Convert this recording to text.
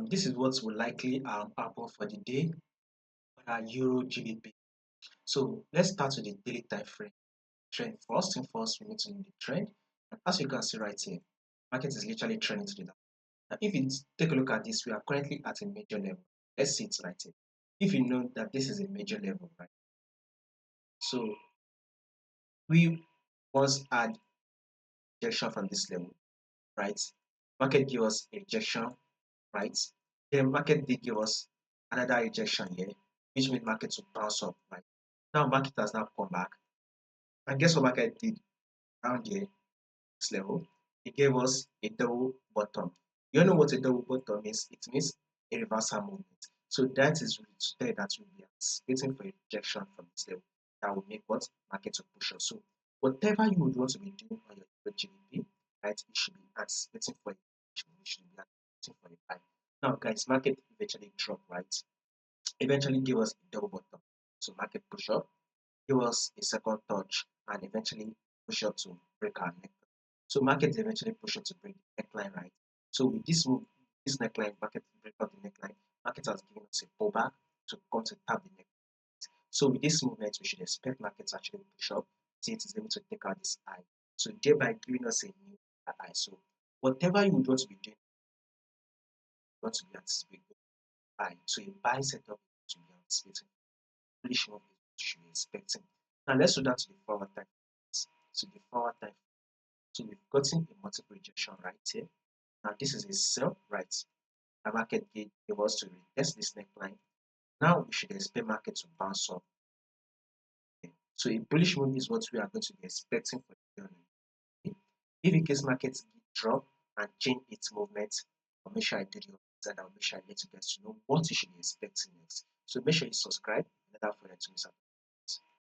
This is what will likely happen for the day on our Euro GBP. So let's start with the daily time frame trend. First thing first, we need to know the trend. And as you can see right here, market is literally trending to the down. Now, if you take a look at this, we are currently at a major level. Let's see it right here. If you know that this is a major level, right? So we once had rejection from this level, right? Market give us a rejection, right? Then market did give us another rejection here, which means market to bounce up, right? Now market has now come back. And guess what market did around here, this level? It gave us a double bottom. You all know what a double bottom means? It means a reversal movement. So that is there that will be anticipating for a rejection from this level that will make what market to push up. So whatever you would want to be doing on your GBP, right, you should be anticipating for it. You should be anticipating for a buy. Now, guys, market eventually dropped, right? Eventually give us a double bottom. So market push up, give us a second touch, and eventually push up to break our neck. So market eventually push up to break the neckline, right? So with this move, this neckline, market break up the neckline, market has given us a pullback to come to tap the neck. So with this movement, we should expect markets actually push up, see it is able to take out this high. So thereby giving us a new high. So whatever you would want to be doing, you want to be anticipating buy. So a buy setup to be anticipating. Bullish move is what you should be expecting. Now let's do that to the forward time. So the forward time. So we've gotten a multiple rejection right here. Now this is a sell, right? The market gave us to retest this neckline. Now we should expect market to bounce up. Okay. So a bullish move is what we are going to be expecting for the journey. Okay. If in case market drop and change its movement, I'll make sure I do the opposite and I'll make sure I let you guys to know what you should be expecting next. So make sure you subscribe in order for you to miss out.